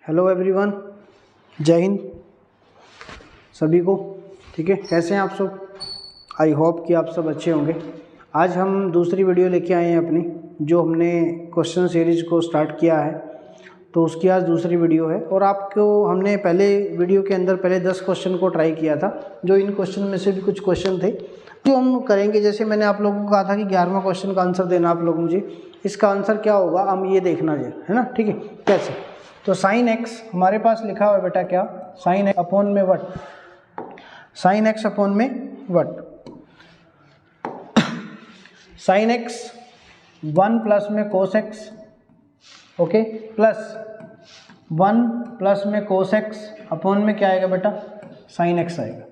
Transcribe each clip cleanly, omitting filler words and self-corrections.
Hello everyone, जय हिंद सभी को। ठीक है, कैसे हैं आप सब? आई होप कि आप सब अच्छे होंगे। आज हम दूसरी वीडियो लेके आए हैं अपनी, जो हमने क्वेश्चन सीरीज को स्टार्ट किया है, तो उसकी आज दूसरी वीडियो है। और आपको हमने पहले वीडियो के अंदर पहले 10 क्वेश्चन को ट्राई किया था, जो इन क्वेश्चन में से भी कुछ क्वेश्चन थे जो हम करेंगे। जैसे मैंने आप लोगों को कहा था कि 11वां क्वेश्चन का आंसर देना आप लोग मुझे, इसका आंसर क्या होगा हम ये देखना है ना। ठीक है, कैसे? तो साइन एक्स हमारे पास लिखा हुआ है बेटा, क्या? साइन एक्स अपॉन में वट, साइन एक्स अपॉन में वट, साइन एक्स 1 प्लस में cos x, okay, plus 1 plus में कोस एक्स अपॉन में क्या आएगा बेटा? साइन एक्स आएगा।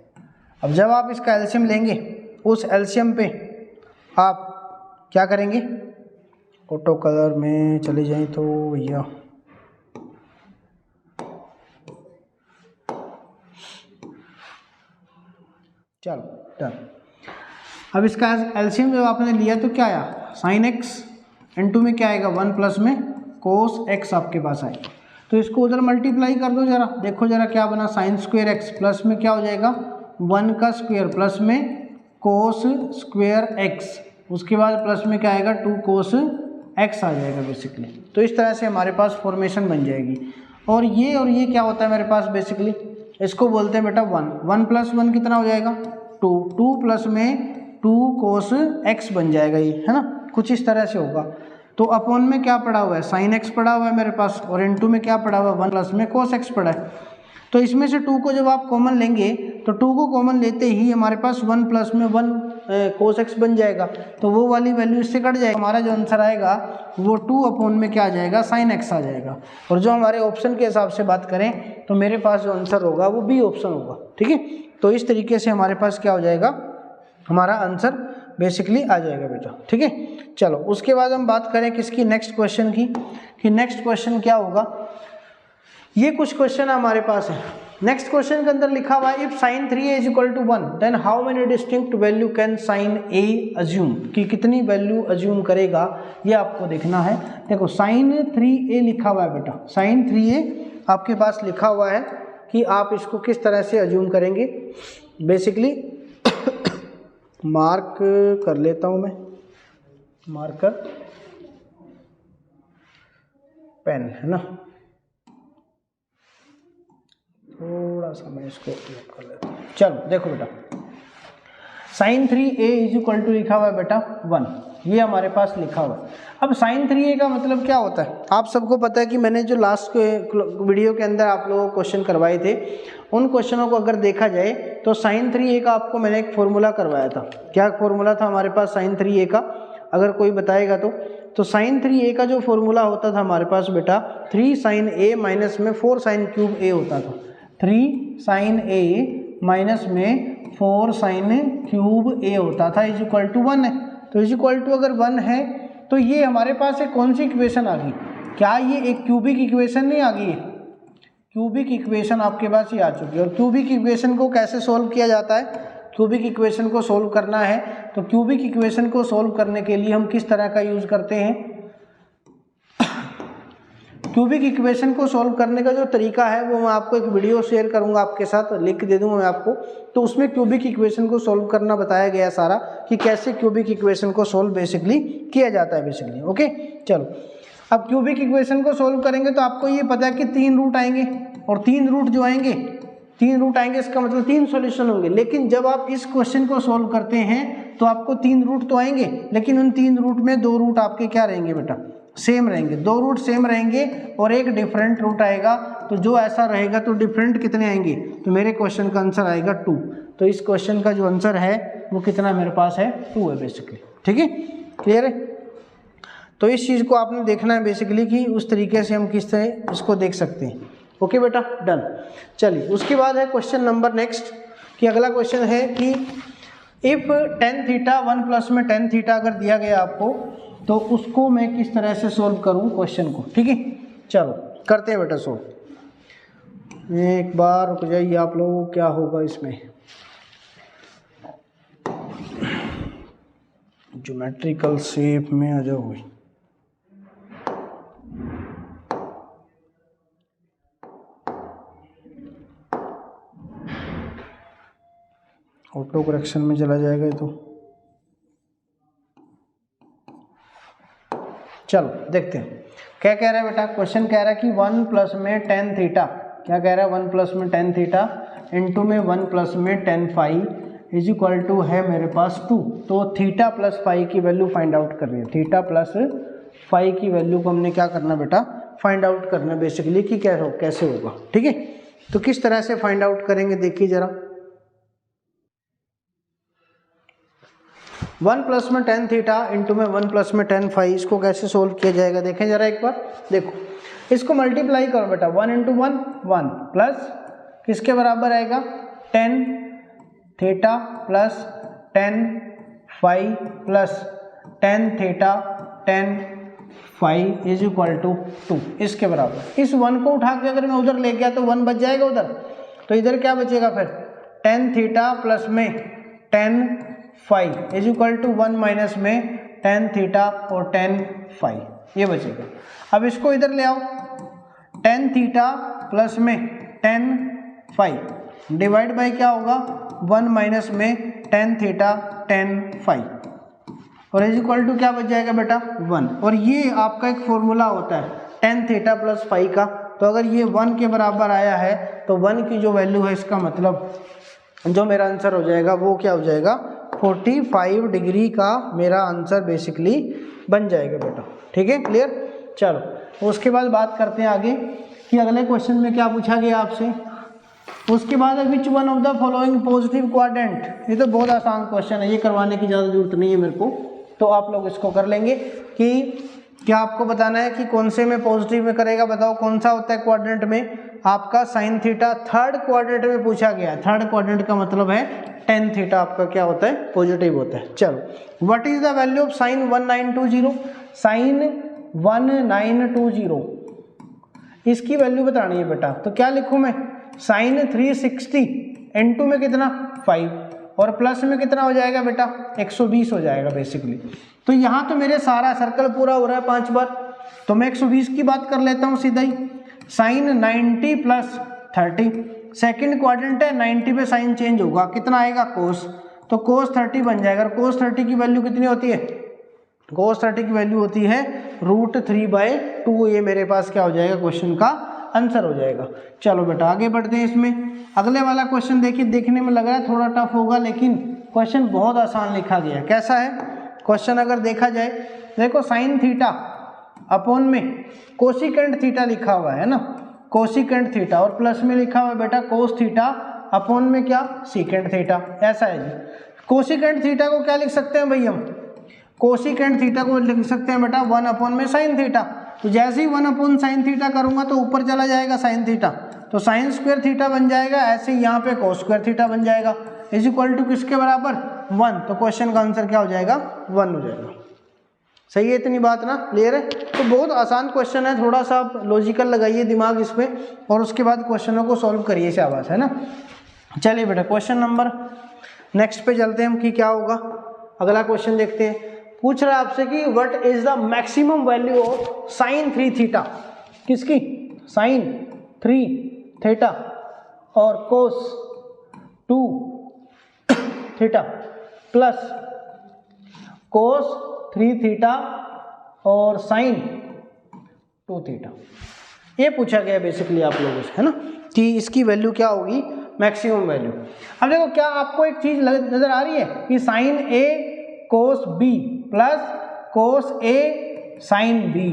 अब जब आप इसका एलसीएम लेंगे, उस एलसीएम पे आप क्या करेंगे? ऑटो कलर में चले जाएं तो भैया, चलो डन। अब इसका एलसीएम जब आपने लिया तो क्या आया? साइन एक्स इनटू में क्या आएगा? 1 प्लस में कोस एक्स आपके पास आएगा। तो इसको उधर मल्टीप्लाई कर दो जरा, देखो जरा क्या बना। साइन स्क्वायर एक्स प्लस में क्या हो जाएगा? 1 का स्क्वायर प्लस में कोस स्क्वायर एक्स, उसके बाद प्लस में क्या आएगा? 2 कोस एक्स आ जाएगा बेसिकली। तो इस तरह से हमारे पास फॉर्मेशन बन जाएगी। और ये क्या होता है मेरे पास बेसिकली? इसको बोलते हैं बेटा 1 प्लस 1 कितना हो जाएगा? 2 प्लस में 2 कोस एक्स बन जाएगा, ये है ना, कुछ इस तरह से होगा। तो अपॉन में क्या पड़ा हुआ है? साइन एक्स पड़ा हुआ है मेरे पास, और इनटू में क्या पड़ा हुआ है? 1 प्लस में कोस एक्स पड़ा है। तो इसमें से 2 को जब आप कॉमन लेंगे, तो 2 को कॉमन लेते ही हमारे पास 1 प्लस में 1 कोस एक्स बन जाएगा। तो वो वाली वैल्यू इससे कट जाएगा, हमारा जो आंसर आएगा वो 2 अपॉन में क्या आ जाएगा? साइन एक्स आ जाएगा। और जो हमारे ऑप्शन के हिसाब से बात करें तो मेरे पास जो आंसर होगा वो बी ऑप्शन होगा। ठीक है, तो इस तरीके से हमारे पास क्या हो जाएगा? हमारा आंसर बेसिकली आ जाएगा बेटा। ठीक है, चलो उसके बाद हम बात करें किसकी? नेक्स्ट क्वेश्चन की, कि नेक्स्ट क्वेश्चन क्या होगा। ये कुछ क्वेश्चन हमारे पास है। नेक्स्ट क्वेश्चन के अंदर लिखा हुआ है, if sin 3a is equal to 1 then how many distinct value can sin a assume, कि कितनी वैल्यू अज्यूम करेगा, ये आपको देखना है। देखो sin 3a लिखा हुआ है बेटा, sin 3a आपके पास लिखा हुआ है कि आप इसको किस तरह से अज्यूम करेंगे। बेसिकली मार्क कर लेता हूं मैं, मार्कर पेन है ना, थोड़ा सा मैं इसको कर लेता हूँ। चलो देखो बेटा, sin 3a is equal to लिखा हुआ है बेटा 1, ये हमारे पास लिखा हुआ है। अब sin 3a का मतलब क्या होता है? आप सबको पता है कि मैंने जो लास्ट वीडियो के अंदर आप लोगों को क्वेश्चन करवाए थे, उन क्वेश्चनों को अगर देखा जाए तो sin 3a का आपको मैंने एक फॉर्मूला करवाया था। क्या फॉर्मूला था हमारे पास sin 3a का? अगर कोई बताएगा तो sin 3a का जो फॉर्मूला होता था हमारे पास बेटा, 3 sin a माइनस में 4 sin क्यूब a होता था। 3 sin a माइनस में 4 sin क्यूब a होता था, इज इक्वल टू 1 है। तो इज इक्वल टू अगर 1 है तो ये हमारे पास एक कौन सी इक्वेशन आ गई? क्या ये एक क्यूबिक इक्वेशन नहीं आ गई है? क्यूबिक इक्वेशन आपके पास ही आ चुकी है। और क्यूबिक इक्वेशन को कैसे सोल्व किया जाता है? क्यूबिक इक्वेशन को सोल्व करना है तो क्यूबिक इक्वेशन को सोल्व करने के लिए हम किस तरह का यूज करते हैं? क्यूबिक इक्वेशन को सोल्व करने का जो तरीका है वो मैं आपको एक वीडियो शेयर करूंगा, आपके साथ लिंक दे दूंगा मैं आपको। तो उसमें क्यूबिक इक्वेशन को सोल्व करना बताया गया सारा, कि कैसे क्यूबिक इक्वेशन को सोल्व बेसिकली किया जाता है बेसिकली। ओके, चलो अब क्यूबिक इक्वेशन को सोल्व करेंगे तो आपको ये पता है कि 3 रूट आएंगे, और 3 रूट जो आएंगे, 3 रूट आएंगे, इसका मतलब 3 सॉल्यूशन होंगे। लेकिन जब आप इस क्वेश्चन को सोल्व करते हैं तो आपको 3 रूट तो आएंगे, लेकिन उन 3 रूट में 2 रूट आपके क्या रहेंगे बेटा? सेम रहेंगे। 2 रूट सेम रहेंगे और एक डिफरेंट रूट आएगा। तो जो ऐसा रहेगा तो डिफरेंट कितने आएंगे? तो मेरे क्वेश्चन का आंसर आएगा 2। तो इस क्वेश्चन का जो आंसर है वो कितना मेरे पास है? 2 है बेसिकली। ठीक है, क्लियर है? तो इस चीज़ को आपने देखना है बेसिकली, कि उस तरीके से हम किस तरह इसको देख सकते हैं। ओके बेटा, डन। चलिए उसके बाद है क्वेश्चन नंबर नेक्स्ट, कि अगला क्वेश्चन है कि इफ tan थीटा 1 प्लस में tan थीटा अगर दिया गया आपको, तो उसको मैं किस तरह से सोल्व करूं क्वेश्चन को। ठीक है, चलो करते हैं बेटा सोल्व। एक बार रुक जाइए आप लोगों, क्या होगा इसमें? ज्योमेट्रिकल शेप में आ जाओ। ऑटो करेक्शन में चला जाएगा ये तो। चलो देखते हैं क्या कह रहा है बेटा। क्वेश्चन कह रहा है कि 1 प्लस में टेन थीटा, क्या कह रहा है 1 प्लस में टेन थीटा इंटू में 1 प्लस में tan phi is equal to है मेरे पास 2। तो थीटा प्लस फाई की वैल्यू फाइंड आउट कर रही है। थीटा प्लस फाई की वैल्यू को हमने क्या करना बेटा, फाइंड आउट करना बेसिकली कि कैसे होगा। ठीक है, तो किस तरह से फाइंड आउट करेंगे देखिए जरा। 1 प्लस में टेन थीटा इंटू में 1 प्लस में टेन फाई, इसको कैसे सोल्व किया जाएगा देखें जरा एक बार। देखो इसको मल्टीप्लाई करो बेटा, 1 इंटू 1 1 प्लस किसके बराबर आएगा, tan theta plus tan phi plus tan theta tan phi is equal to 2, इसके बराबर। इस 1 को उठा के अगर मैं उधर ले गया तो 1 बच जाएगा उधर, तो इधर क्या बचेगा फिर, टेन थीटा प्लस में tan phi is equal to 1 minus में टेन थीटा और टेन फाई, ये बचेगा। अब इसको इधर ले आओ, टेन थीटा प्लस में टेन फाई डिवाइड बाई क्या होगा, 1 माइनस में टेन थीटा टेन फाई और इज इक्वल टू क्या बच जाएगा बेटा 1। और ये आपका एक फॉर्मूला होता है टेन थीटा प्लस फाई का, तो अगर ये 1 के बराबर आया है तो 1 की जो वैल्यू है इसका मतलब जो मेरा आंसर हो जाएगा वो क्या हो जाएगा, 45 डिग्री का मेरा आंसर बेसिकली बन जाएगा बेटा। ठीक है, क्लियर। चलो उसके बाद बात करते हैं आगे कि अगले क्वेश्चन में क्या पूछा गया आपसे। उसके बाद which one of the following positive quadrant, ये तो बहुत आसान क्वेश्चन है, ये करवाने की ज़्यादा जरूरत नहीं है मेरे को, तो आप लोग इसको कर लेंगे कि क्या आपको बताना है कि कौन से में पॉजिटिव में करेगा। बताओ कौन सा होता है क्वाड्रेंट में, आपका साइन थीटा थर्ड क्वाड्रेंट में पूछा गया। थर्ड क्वाड्रेंट का मतलब है टेन थीटा आपका क्या होता है, पॉजिटिव होता है। चलो what is the value of sine 1920, sine 1920 इसकी वैल्यू बतानी है बेटा। तो क्या लिखूं मैं, साइन 360 इनटू में कितना 5 और प्लस में कितना हो जाएगा बेटा 120 हो जाएगा बेसिकली। तो यहाँ तो मेरे सारा सर्कल पूरा हो रहा है 5 बार, तो मैं 120 की बात कर लेता हूँ सीधा ही। साइन 90 प्लस 30, सेकेंड क्वाड्रेंट है 90 पे साइन चेंज होगा, कितना आएगा कोस, तो कोस 30 बन जाएगा। कोस 30 की वैल्यू कितनी होती है, कोस 30 की वैल्यू होती है √3/2। ये मेरे पास क्या हो जाएगा, क्वेश्चन का आंसर हो जाएगा। चलो बेटा आगे बढ़ते हैं इसमें। अगले वाला क्वेश्चन देखिए, देखने में लग रहा है थोड़ा टफ होगा लेकिन क्वेश्चन बहुत आसान लिखा गया है। कैसा है क्वेश्चन अगर देखा जाए, देखो साइन थीटा अपॉन में कोसिकेंट थीटा लिखा हुआ है ना, कोसिकेंट थीटा, और प्लस में लिखा हुआ है बेटा कोस थीटा अपॉन में क्या सीकेंट थीटा, ऐसा है जी। कोसिकेंट थीटा को क्या लिख सकते हैं भाई हम, कोसिकेंट थीटा को लिख सकते हैं बेटा 1 अपॉन में साइन थीटा। तो जैसे ही 1 अपॉन साइन थीटा करूंगा तो ऊपर चला जाएगा साइन थीटा, तो साइन स्क्वायर थीटा बन जाएगा। ऐसे ही यहाँ पे कोस स्क्वायर थीटा बन जाएगा इज इक्वल टू किसके बराबर 1। तो क्वेश्चन का आंसर क्या हो जाएगा 1 हो जाएगा। सही है इतनी बात ना, क्लियर है। तो बहुत आसान क्वेश्चन है, थोड़ा सा आप लॉजिकल लगाइए दिमाग इसमें और उसके बाद क्वेश्चनों को सॉल्व करिए, शाबाश है ना। चलिए बेटा क्वेश्चन नंबर नेक्स्ट पे चलते हैं हम कि क्या होगा। अगला क्वेश्चन देखते हैं, पूछ रहा है आपसे कि what is the maximum value of sign 3 theta, किसकी, साइन 3 थीटा और कोस 2 थीटा प्लस कोस 3 थीटा और साइन 2 थीटा। ये पूछा गया बेसिकली आप लोगों से, है ना, कि इसकी वैल्यू क्या होगी, मैक्सिमम वैल्यू। अब देखो क्या आपको एक चीज नजर आ रही है कि साइन ए कोस बी प्लस कोस ए साइन बी,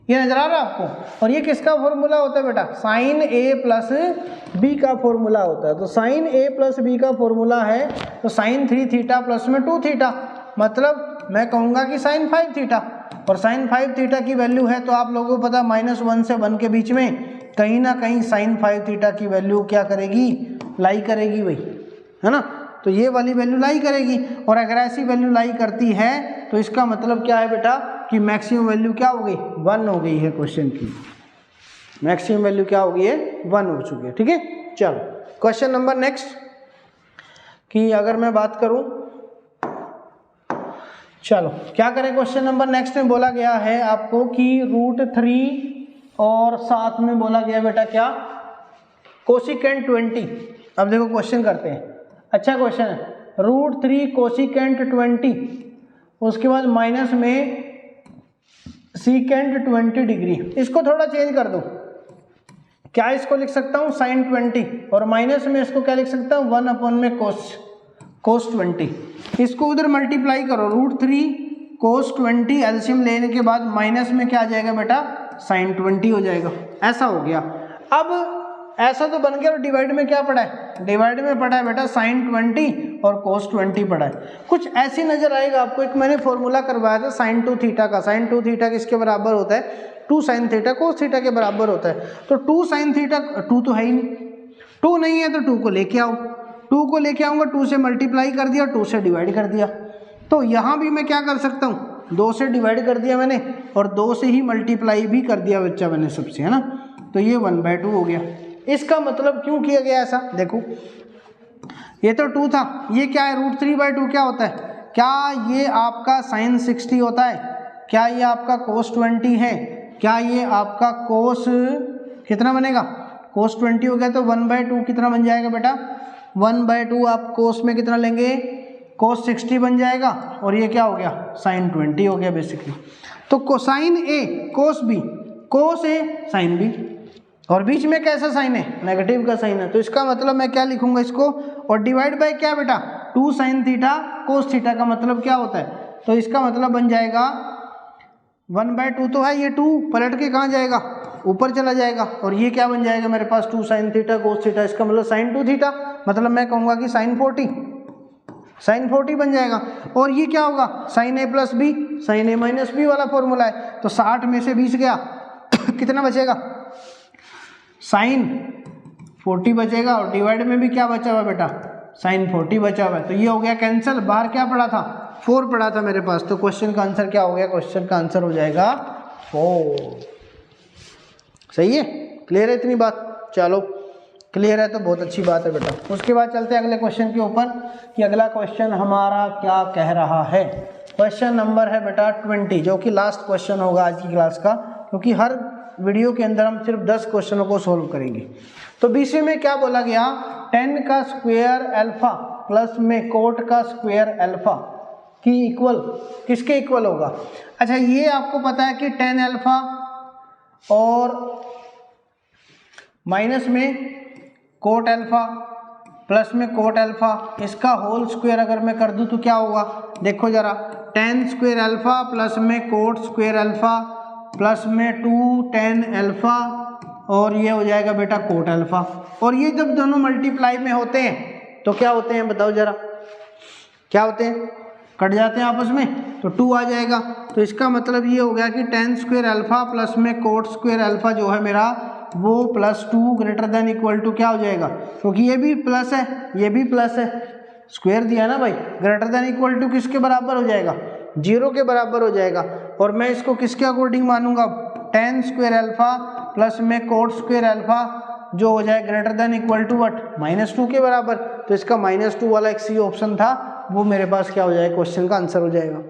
ये नजर आ रहा है आपको। और ये किसका फॉर्मूला होता है बेटा, साइन ए प्लस बी का फॉर्मूला होता है। तो साइन ए प्लस बी का फॉर्मूला है तो साइन 3 थीटा प्लस में 2 थीटा, मतलब मैं कहूँगा कि साइन 5 थीटा, और साइन 5 थीटा की वैल्यू है तो आप लोगों को पता -1 से 1 के बीच में कहीं ना कहीं साइन 5 थीटा की वैल्यू क्या करेगी, लाई करेगी भाई, है ना। तो ये वाली वैल्यू लाई करेगी, और अगर ऐसी वैल्यू लाई करती है तो इसका मतलब क्या है बेटा कि मैक्सिमम वैल्यू क्या हो गई 1 हो गई है। क्वेश्चन की मैक्सिमम वैल्यू क्या हो गई है 1 हो चुकी है। ठीक है, चलो क्वेश्चन नंबर नेक्स्ट कि अगर मैं बात करूं, चलो क्या करें, क्वेश्चन नंबर नेक्स्ट में बोला गया है आपको कि √3 और साथ में बोला गया बेटा क्या, कोसिकेंट 20। अब देखो क्वेश्चन करते हैं, अच्छा क्वेश्चन है। √3 कोसिकेंट 20, उसके बाद माइनस में सीकेंट 20 डिग्री। इसको थोड़ा चेंज कर दो, क्या इसको लिख सकता हूँ sin 20, और माइनस में इसको क्या लिख सकता हूँ 1 में cos 20। इसको उधर मल्टीप्लाई करो, √3 cos 20 एलसीएम लेने के बाद माइनस में क्या आ जाएगा बेटा sin 20 हो जाएगा। ऐसा हो गया। अब ऐसा तो बन गया, और डिवाइड में क्या पड़ा है, डिवाइड में पड़ा है बेटा sin 20 और cos 20 पड़ा है। कुछ ऐसी नजर आएगा आपको। एक मैंने फॉर्मूला करवाया था sin 2 थीटा का। sin 2 थीटा किसके बराबर होता है, 2 sin थीटा cos थीटा के बराबर होता है। तो 2 sin थीटा, 2 तो है ही नहीं, 2 नहीं है तो 2 को लेके आओ, 2 को लेके आऊंगा, 2 से मल्टीप्लाई कर दिया, 2 से डिवाइड कर दिया। तो यहाँ भी मैं क्या कर सकता हूँ, 2 से डिवाइड कर दिया मैंने, और 2 से ही मल्टीप्लाई भी कर दिया बच्चा मैंने सबसे, है ना। तो ये 1/2 हो गया। इसका मतलब क्यों किया गया ऐसा, देखो ये तो 2 था, ये क्या है √3/2 क्या होता है, क्या ये आपका sin 60 होता है, क्या ये आपका cos 20 है, क्या ये आपका cos कितना बनेगा, cos 20 हो गया। तो 1/2 कितना बन जाएगा बेटा, 1/2 आप cos में कितना लेंगे, cos 60 बन जाएगा, और ये क्या हो गया sin 20 हो गया बेसिकली। तो cosine A cos B, cos A sin B, और बीच में कैसा साइन है, नेगेटिव का साइन है। तो इसका मतलब मैं क्या लिखूंगा इसको, और डिवाइड बाय क्या बेटा 2 sin थीटा cos थीटा का मतलब क्या होता है, तो इसका मतलब बन जाएगा 1/2 तो है, ये 2 पलट के कहाँ जाएगा, ऊपर चला जाएगा, और ये क्या बन जाएगा मेरे पास 2 sin थीटा cos थीटा, इसका मतलब sin 2 थीटा, मतलब मैं कहूँगा कि sin 40 बन जाएगा। और ये क्या होगा sin A + B, sin A - B वाला फॉर्मूला है। तो 60 में से 20 गया कितना बचेगा, sin 40 बचेगा, और डिवाइड में भी क्या बचा हुआ बेटा sin 40 बचा हुआ है। तो ये हो गया कैंसिल। बाहर क्या पड़ा था, 4 पड़ा था मेरे पास। तो क्वेश्चन का आंसर क्या हो गया, क्वेश्चन का आंसर हो जाएगा 4। सही है, क्लियर है इतनी बात, चलो क्लियर है तो बहुत अच्छी बात है बेटा। उसके बाद चलते हैं अगले क्वेश्चन के ऊपर कि अगला क्वेश्चन हमारा क्या कह रहा है। क्वेश्चन नंबर है बेटा 20, जो कि लास्ट क्वेश्चन होगा आज की क्लास का, क्योंकि हर वीडियो के अंदर हम सिर्फ 10 क्वेश्चनों को सोल्व करेंगे। तो बीच में क्या बोला गया, 10 का स्क्वायर अल्फा प्लस में कोट का स्क्वायर अल्फा की इक्वल किसके इक्वल होगा। अच्छा ये आपको पता है कि 10 अल्फा और माइनस में कोट अल्फा प्लस में कोट अल्फा, इसका होल स्क्वायर अगर मैं कर दूं तो क्या होगा, देखो जरा 10 स्क्वायर अल्फा प्लस में कोट स्क्वायर अल्फा प्लस में 2 10 अल्फा, और ये हो जाएगा बेटा कोट अल्फा। और ये जब दोनों मल्टीप्लाई में होते हैं तो क्या होते हैं बताओ जरा, क्या होते हैं, कट जाते हैं आपस में, तो 2 आ जाएगा। तो इसका मतलब ये हो गया कि 10 स्क्वायर अल्फा प्लस में कोट स्क्वायर अल्फा जो है मेरा वो +2 ग्रेटर देन इक्वल टू क्या हो जाएगा, क्योंकि ये भी प्लस है ये भी प्लस है, स्क्वायर दिया ना भाई, ग्रेटर देन इक्वल टू किसके बराबर हो जाएगा, 0 के बराबर हो जाएगा। और मैं इसको किसके अकॉर्डिंग मानूंगा, 10 स्क्वायर अल्फा प्लस में कोट स्क्वायर अल्फा जो हो जाए greater than equal to what, -2 के बराबर। तो इसका -2 वाला एक सी ऑप्शन था, वो मेरे पास क्या हो जाएगा, क्वेश्चन का आंसर हो जाएगा।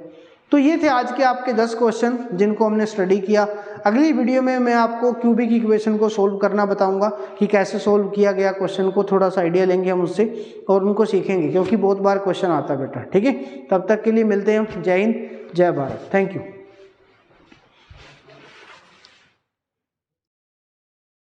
तो ये थे आज के आपके 10 क्वेश्चन जिनको हमने स्टडी किया। अगली वीडियो में मैं आपको क्यूबिक इक्वेशन को सोल्व करना बताऊंगा कि कैसे सोल्व किया गया क्वेश्चन को, थोड़ा सा आइडिया लेंगे हम उससे और उनको सीखेंगे, क्योंकि बहुत बार क्वेश्चन आता है बेटा। ठीक है, तब तक के लिए मिलते हैं हम। जय हिंद, जय भारत, थैंक यू।